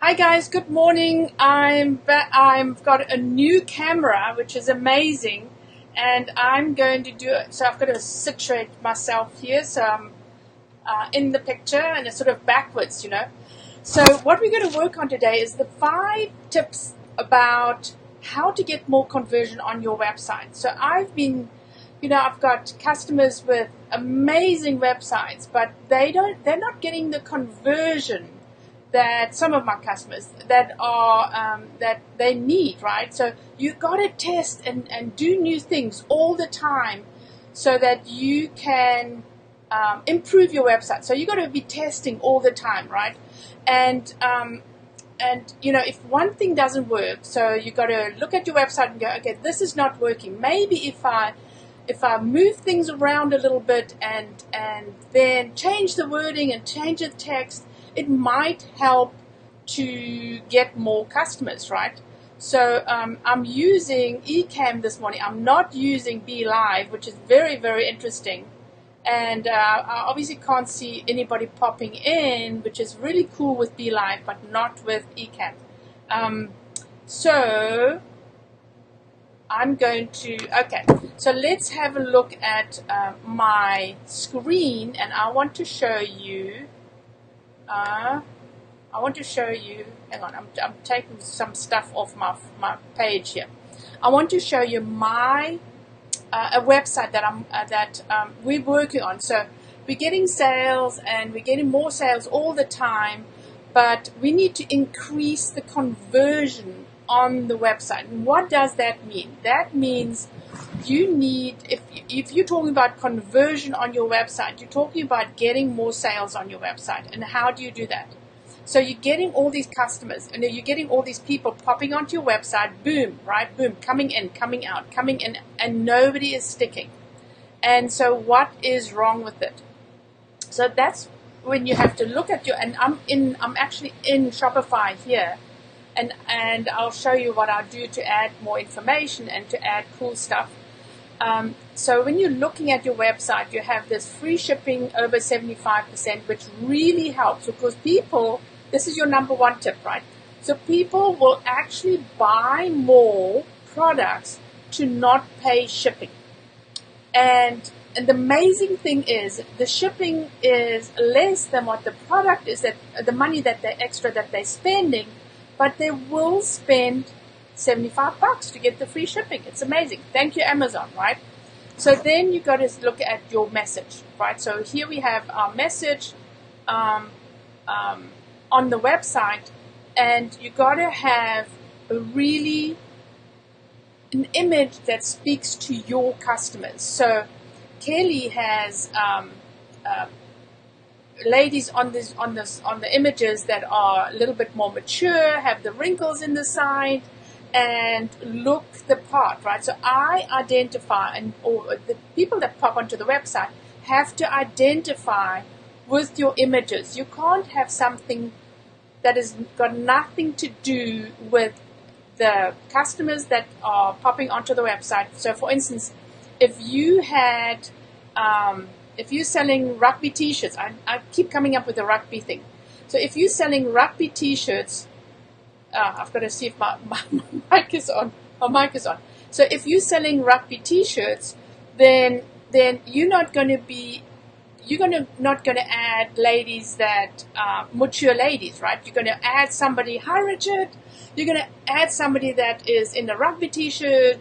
Hi guys, good morning. I've got a new camera, which is amazing, and I'm going to do it. So I've got to situate myself here, so I'm in the picture and it's sort of backwards. So what we're going to work on today is the 5 tips about how to get more conversion on your website. So I've got customers with amazing websites, but they're not getting the conversion that some of my customers that they need, right? So you got to test and do new things all the time so that you can improve your website. So you got to be testing all the time, right? And if one thing doesn't work, so you got to look at your website and go, okay, this is not working. Maybe if I move things around a little bit and then change the wording and change the text, it might help to get more customers, right? So I'm using Ecamm this morning. I'm not using BeLive, which is very, very interesting. And I obviously can't see anybody popping in, which is really cool with BeLive, but not with Ecamm. So I'm going to, okay, so let's have a look at my screen, and I want to show you, hang on, I'm taking some stuff off my page here. I want to show you a website that we're working on. So we're getting sales and we're getting more sales all the time, but we need to increase the conversion on the website. And what does that mean? That means you need, if you're talking about conversion on your website, you're talking about getting more sales on your website. And how do you do that? So you're getting all these customers, and you're getting all these people popping onto your website, boom, right, boom, coming in, coming out, coming in, and nobody is sticking. And so what is wrong with it? So that's when you have to look at and I'm actually in Shopify here, and I'll show you what I do to add more information and to add cool stuff. So when you're looking at your website, you have this free shipping over 75%, which really helps because this is your number one tip, right? So people will actually buy more products to not pay shipping. And the amazing thing is the shipping is less than what the product is, that the money that they're spending, but they will spend $75 to get the free shipping. It's amazing. Thank you, Amazon, right? So then you got to look at your message, right? So here we have our message on the website, and you got to have an image that speaks to your customers. So Kelly has ladies on the images that are a little bit more mature, have the wrinkles in the side, and look the part, right? So I identify, or the people that pop onto the website have to identify with your images. You can't have something that has got nothing to do with the customers that are popping onto the website. So for instance, if you're selling rugby t-shirts, I keep coming up with the rugby thing. So if you're selling rugby t-shirts, I've got to see if my mic is on. My mic is on. So if you're selling rugby t-shirts, then you're not going to add ladies that mature ladies, right? You're going to add somebody, hi Richard. You're going to add somebody that is in a rugby t-shirt,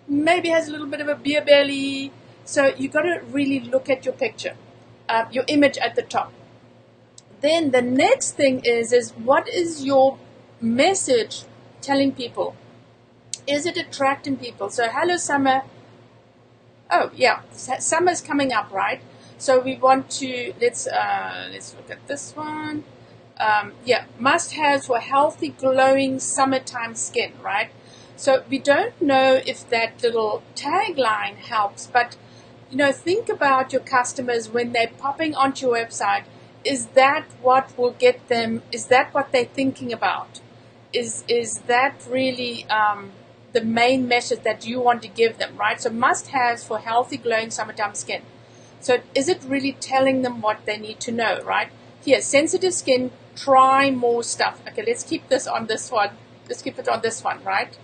maybe has a little bit of a beer belly. So you got to really look at your picture, your image at the top. Then the next thing is what is your message telling people? Is it attracting people? So hello Summer. Oh yeah, summer's coming up, right? So we want to let's look at this one. Must-haves for healthy, glowing summertime skin, right? So we don't know if that little tagline helps, but think about your customers when they're popping onto your website. Is that what will get them? Is that what they're thinking about? Is that really the main message that you want to give them, right? So must-haves for healthy, glowing summertime skin. So is it really telling them what they need to know, right? Here, sensitive skin try more stuff. Okay, let's keep this on this one. Let's keep it on this one, right?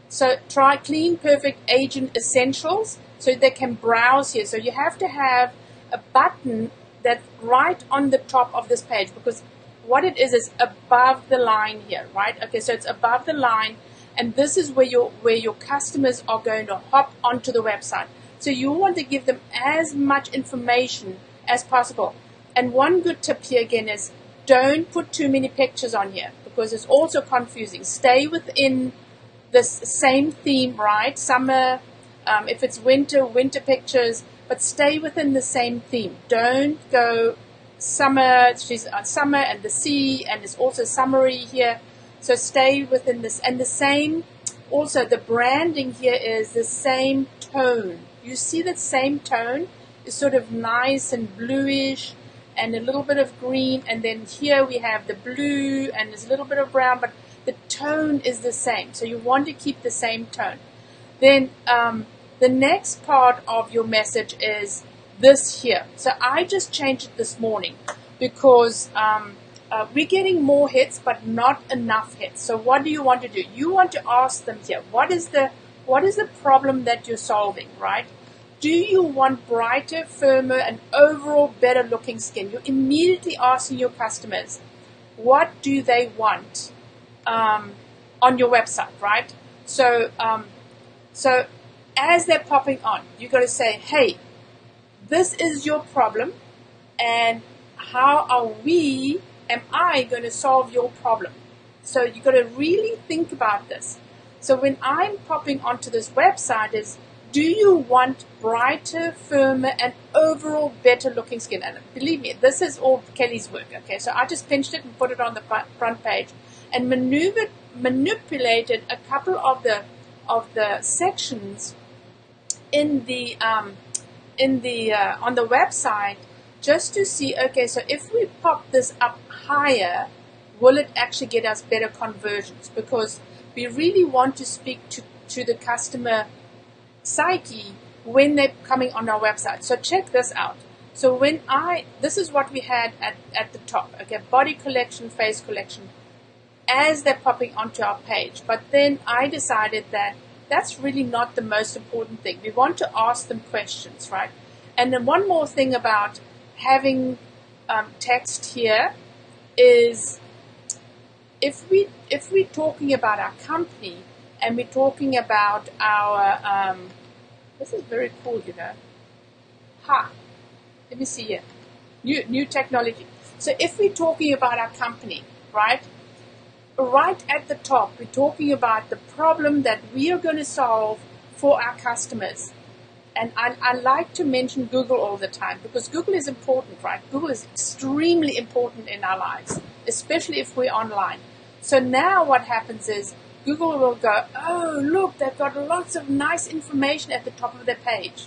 So try Clean Perfect Agent Essentials so they can browse here. So you have to have a button that's right on the top of this page, because what it is above the line here, right? Okay, so it's above the line, and this is where your customers are going to hop onto the website. So you want to give them as much information as possible. And one good tip here again is don't put too many pictures on here, because it's also confusing. Stay within this same theme, right? Summer, if it's winter pictures, but stay within the same theme. Don't go summer, she's on summer and the sea, and it's also summery here. So stay within this. And the same, also the branding here is the same tone. You see that same tone is sort of nice and bluish and a little bit of green, and then here we have the blue and there's a little bit of brown, but the tone is the same. So you want to keep the same tone. Then the next part of your message is this here. So I just changed it this morning because we're getting more hits but not enough hits. So what do you want to do? You want to ask them here, what is the problem that you're solving, right? Do you want brighter, firmer, and overall better looking skin? You're immediately asking your customers, what do they want on your website, right? So as they're popping on, you've got to say, hey, this is your problem, and how am I going to solve your problem? So you've got to really think about this. So when I'm popping onto this website is, do you want brighter, firmer, and overall better looking skin? And believe me, this is all Kelly's work, okay? So I just pinched it and put it on the front page and manipulated a couple of the sections on the website just to see, okay, so if we pop this up higher, will it actually get us better conversions? Because we really want to speak to the customer psyche when they're coming on our website. So check this out. So this is what we had at the top, okay, body collection, face collection, as they're popping onto our page. But then I decided that that's really not the most important thing. We want to ask them questions, right? And then one more thing about having text here is if we're talking about our company and we're talking about our this is very cool, you know. Let me see here. New technology. So if we're talking about our company, right at the top, we're talking about the problem that we are going to solve for our customers. And I like to mention Google all the time because Google is important, right? Google is extremely important in our lives, especially if we're online. So now what happens is Google will go, oh, look, they've got lots of nice information at the top of their page.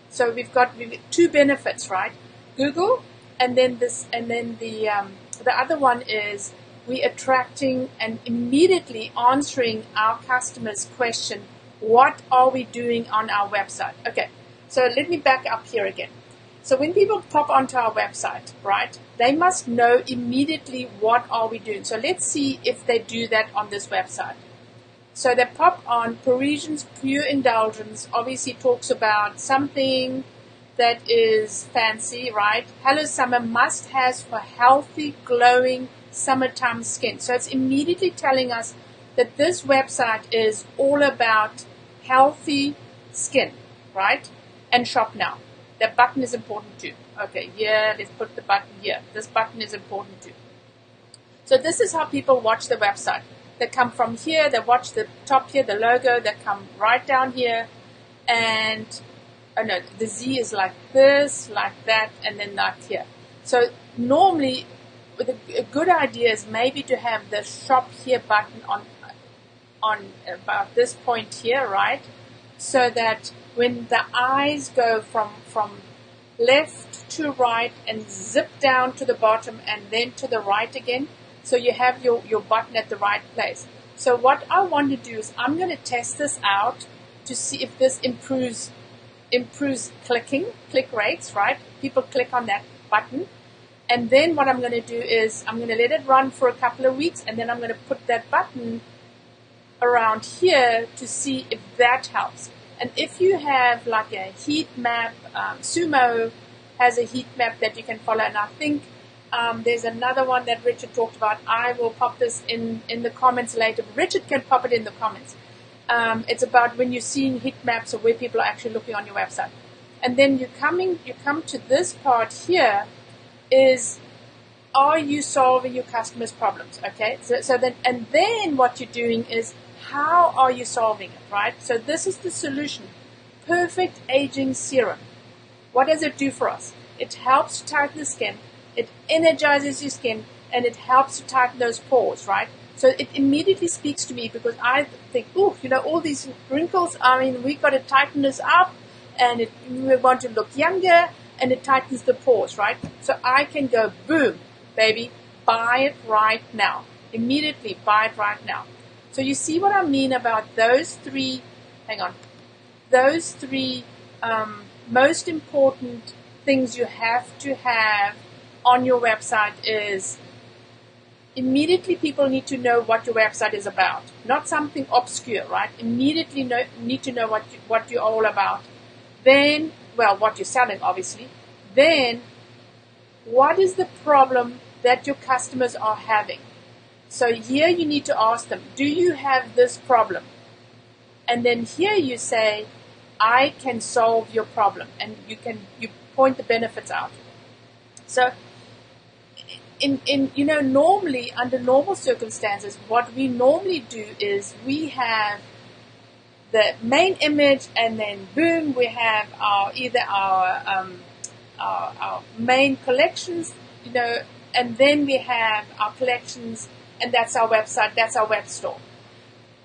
So we've got two benefits, right? Google, and then the other one is we attracting and immediately answering our customers' question, what are we doing on our website? Okay, so let me back up here again. So when people pop onto our website, right, they must know immediately what are we doing. So let's see if they do that on this website. So they pop on Parisians Pure Indulgence, obviously talks about something that is fancy, right? Hello Summer must-haves for healthy, glowing summertime skin. So it's immediately telling us that this website is all about healthy skin, right? And shop now. That button is important too. Okay, here, let's put the button here. This button is important too. So this is how people watch the website. They come from here, they watch the top here, the logo, they come right down here, and the Z is like this, like that, and then like here. So normally, a good idea is maybe to have the shop here button on about this point here, right? So that when the eyes go from left to right and zip down to the bottom and then to the right again, so you have your button at the right place. So what I want to do is I'm going to test this out to see if this improves click rates, right? People click on that button. And then what I'm going to do is I'm going to let it run for a couple of weeks, and then I'm going to put that button around here to see if that helps. And if you have like a heat map, Sumo has a heat map that you can follow, and I think there's another one that Richard talked about. I will pop this in the comments later. Richard can pop it in the comments. It's about when you're seeing heat maps of where people are actually looking on your website. And then you come to this part here is, are you solving your customers' problems? Okay, so then what you're doing is, how are you solving it, right? So this is the solution. Perfect Aging Serum. What does it do for us? It helps to tighten the skin, it energizes your skin, and it helps to tighten those pores, right? So it immediately speaks to me, because I think, oh, all these wrinkles, we've got to tighten this up, and we want to look younger, and it tightens the pores, right? So I can go, boom, baby, buy it right now. Immediately buy it right now. So you see what I mean about those three, most important things you have to have on your website is, immediately people need to know what your website is about, not something obscure, right? Immediately need to know what you're all about. Then, well, what you're selling, obviously. Then, what is the problem that your customers are having? So here you need to ask them, do you have this problem? And then here you say, I can solve your problem, and you point the benefits out. So normally, under normal circumstances, what we normally do is we have the main image, and then boom, we have our main collections, and then we have our collections, and that's our website, that's our web store.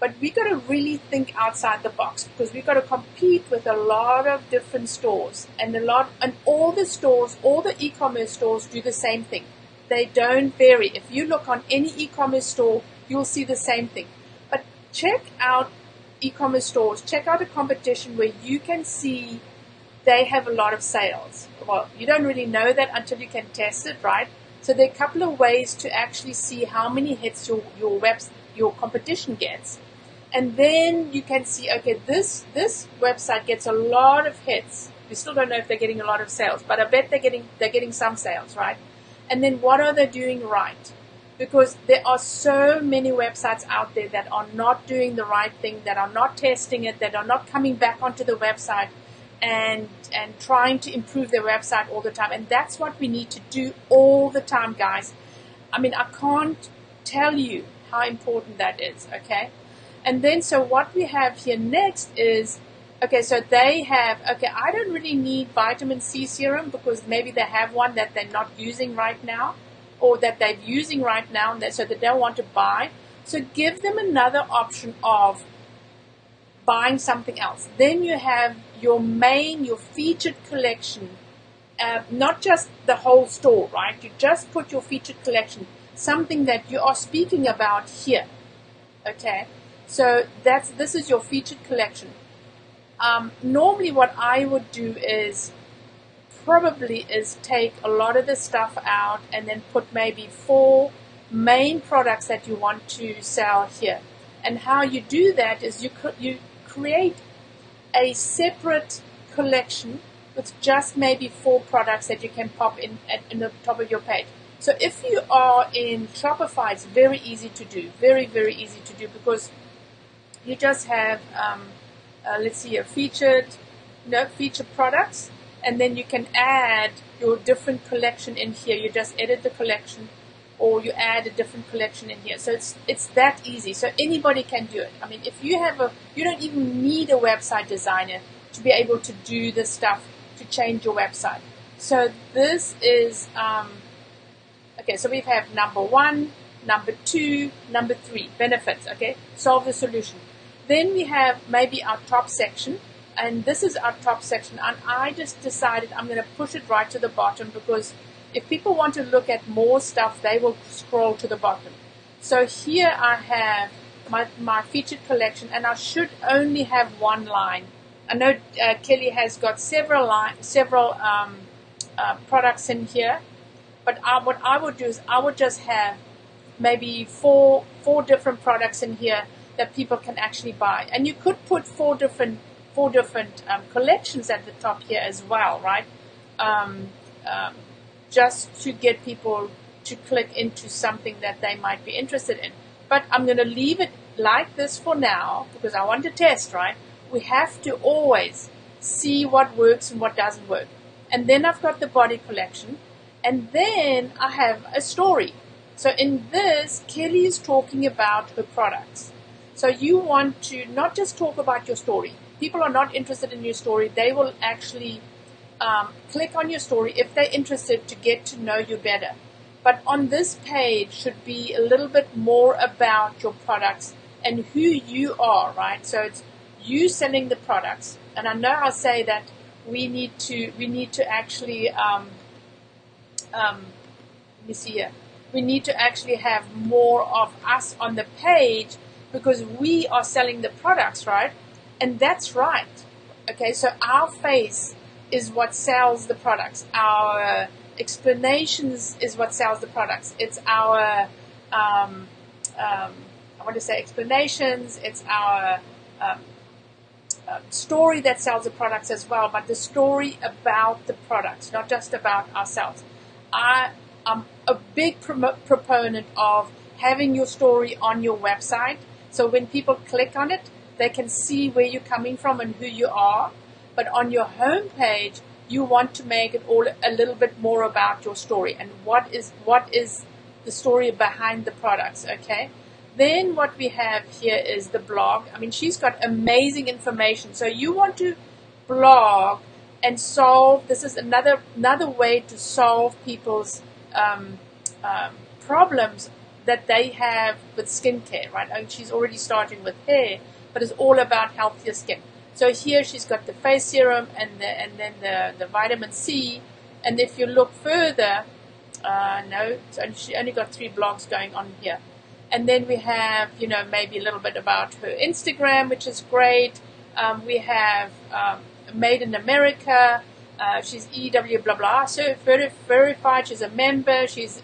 But we got to really think outside the box, because we got to compete with a lot of different stores, and all the stores, all the e-commerce stores do the same thing. They don't vary. If you look on any e-commerce store, you'll see the same thing. But check out e-commerce stores, check out a competition where you can see they have a lot of sales. Well, you don't really know that until you can test it, right? So there are a couple of ways to actually see how many hits your competition gets. And then you can see, okay, this website gets a lot of hits. We still don't know if they're getting a lot of sales, but I bet they're getting some sales, right? And then what are they doing right? Because there are so many websites out there that are not doing the right thing, that are not testing it, that are not coming back onto the website and trying to improve their website all the time. And that's what we need to do all the time, guys. I can't tell you how important that is, okay? And then so what we have here next is, okay, so they have, okay, I don't really need vitamin C serum, because maybe they have one that they're not using right now, or that they're using right now, and so they don't want to buy. So give them another option of buying something else. Then you have your featured collection, not just the whole store, right? You just put your featured collection, something that you are speaking about here, okay? So this is your featured collection. Normally what I would do is take a lot of the stuff out and then put maybe 4 main products that you want to sell here. And how you do that is you create a separate collection with just maybe 4 products that you can pop in the top of your page. So if you are in Shopify, it's very easy to do, very, very easy to do, because you just have, let's see, a featured products, and then you can add your different collection in here. You just edit the collection, or you add a different collection in here. So it's that easy. So anybody can do it. If you don't even need a website designer to be able to do this stuff to change your website. So this is, okay, so we have number 1, number 2, number 3, benefits, okay, solve the solution. Then we have maybe our top section, and this is our top section, and I just decided I'm going to push it right to the bottom, because if people want to look at more stuff, they will scroll to the bottom. So here I have my featured collection, and I should only have 1 line. I know Kelly has got several products in here, But what I would do is I would just have maybe four different products in here that people can actually buy, and you could put four different collections at the top here as well, right? Um, um, just to get people to click into something that they might be interested in. But I'm going to leave it like this for now because I want to test, right? We have to always see what works and what doesn't work. And then I've got the body collection, and then I have a story. So in this, Kelly is talking about her products. So you want to not just talk about your story. People are not interested in your story. They will actually click on your story if they're interested to get to know you better. But on this page should be a little bit more about your products and who you are, right? So it's you selling the products. And I know I say that we need to actually let me see here. We need to actually have more of us on the page because we are selling the products, right? And that's right. Okay, so our face is what sells the products. Our explanations is what sells the products. It's our, I want to say explanations, it's our story that sells the products as well, but the story about the products, not just about ourselves. I'm a big proponent of having your story on your website, so when people click on it, they can see where you're coming from and who you are. But on your home page, you want to make it all a little bit more about your story and what is the story behind the products, okay? Then what we have here is the blog. I mean, she's got amazing information. So you want to blog and solve. This is another way to solve people's problems that they have with skincare, right? And she's already starting with hair, but it's all about healthier skin. So here she's got the face serum and then the vitamin C. And if you look further, no, she only got 3 blogs going on here. And then we have, maybe a little bit about her Instagram, which is great. We have Made in America. She's EW blah blah. So verified. She's a member. She's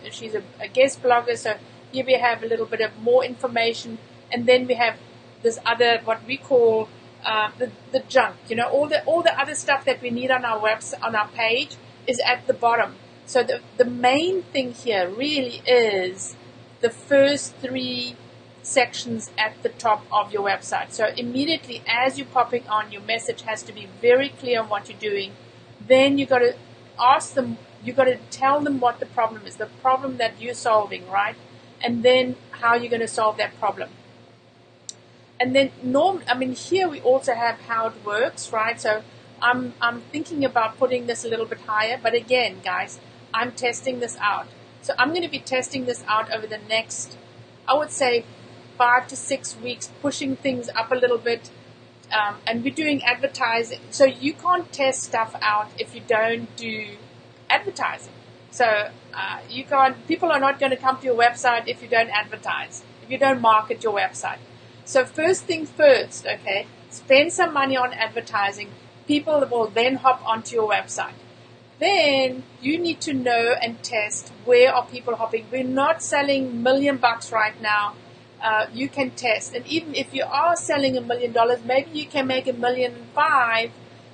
a guest blogger. So here we have a little bit of more information. And then we have this other what we call the junk. All the other stuff that we need on our website, on our page, is at the bottom. So the main thing here really is the first 3 sections at the top of your website. So immediately as you're popping on, your message has to be very clear on what you're doing. Then you got to ask them, you got to tell them what the problem is, the problem that you're solving, right? And then how you're going to solve that problem. And then here we also have how it works, right? So I'm thinking about putting this a little bit higher, but again, guys, I'm testing this out. So I'm going to be testing this out over the next, I would say, 5 to 6 weeks, pushing things up a little bit. And we're doing advertising. So you can't test stuff out if you don't do advertising. So people are not going to come to your website if you don't advertise, if you don't market your website. So first things first, okay, spend some money on advertising. People will then hop onto your website. Then you need to know and test where are people hopping. We're not selling $1 million right now. You can test, and even if you are selling $1 million, maybe you can make $1.5 million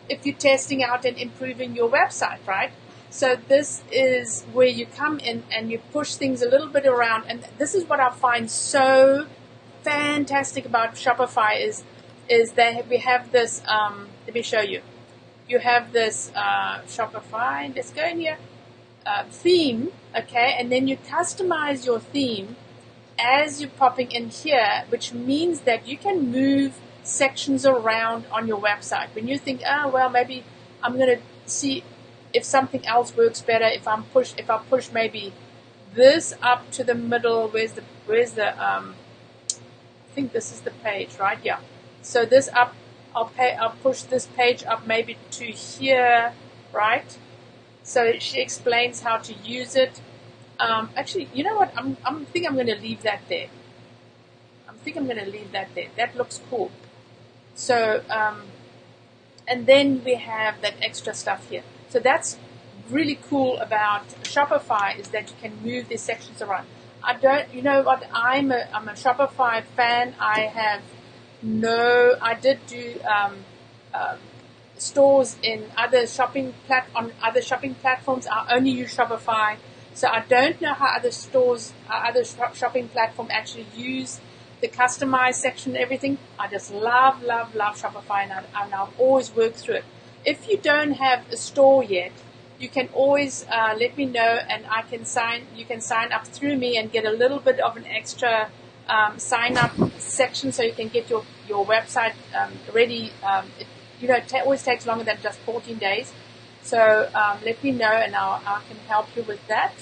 if you're testing out and improving your website, right? So this is where you come in and you push things a little bit around, and this is what I find so fantastic about Shopify is we have this. Let me show you. You have this Shopify. Let's go in here. Theme, okay, and then you customize your theme as you're popping in here, which means that you can move sections around on your website. When you think, maybe I'm going to see if something else works better. If I push maybe this up to the middle. Where's the I think this is the page, right? Yeah. So this up, I'll push this page up maybe to here, right? So she explains how to use it. Actually, you know what? I think I'm going to leave that there. That looks cool. So, and then we have that extra stuff here. So that's really cool about Shopify is that you can move these sections around. I don't, you know what, I'm a Shopify fan. I did do stores in other shopping platforms. I only use Shopify, so I don't know how other stores, shopping platform actually use the customized section and everything. I just love Shopify, and I've always worked through it. If you don't have a store yet, you can always let me know, and you can sign up through me and get a little bit of an extra sign up section, so you can get your website ready. It always takes longer than just 14 days. So let me know, and I can help you with that.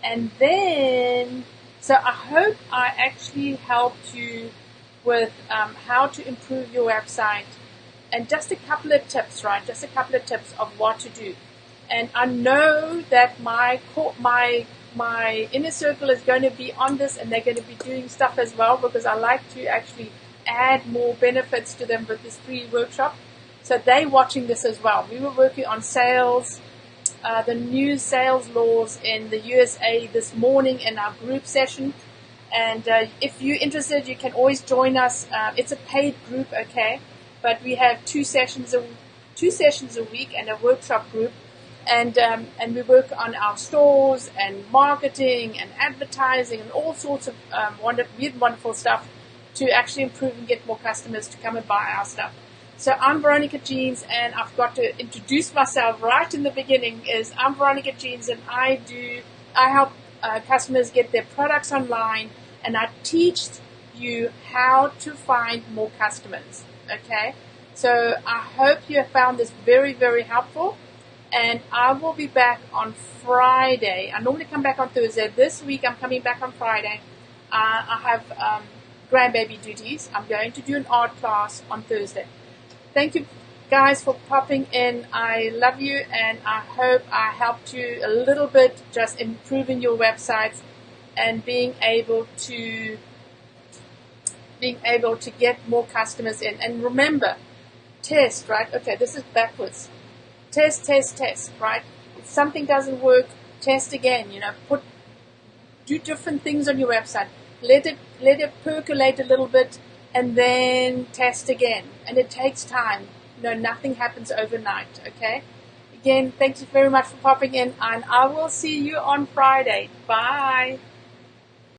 And then, so I hope I actually helped you with how to improve your website, and just a couple of tips, right? Just a couple of tips of what to do. And I know that my inner circle is going to be on this, and they're going to be doing stuff as well, because I like to actually add more benefits to them with this free workshop. So they're watching this as well. We were working on sales, the new sales laws in the USA this morning in our group session. And if you're interested, you can always join us. It's a paid group, okay? But we have two sessions a week and a workshop group. And we work on our stores and marketing and advertising and all sorts of wonderful stuff to actually improve and get more customers to come and buy our stuff. So I'm Veronica Jeans, and I've got to introduce myself right in the beginning. I'm Veronica Jeans, and I help customers get their products online, and I teach you how to find more customers. Okay, so I hope you have found this very, very helpful. And I will be back on Friday. I normally come back on Thursday. This week I'm coming back on Friday. I have grandbaby duties. I'm going to do an art class on Thursday. Thank you guys for popping in. I love you, and I hope I helped you a little bit, just improving your websites and being able to get more customers in. And remember, test, right? Okay, this is backwards. Test, right? If something doesn't work, test again. Do different things on your website. Let it percolate a little bit, and then test again. And it takes time. Nothing happens overnight, okay? Again, thank you very much for popping in, and I will see you on Friday. Bye.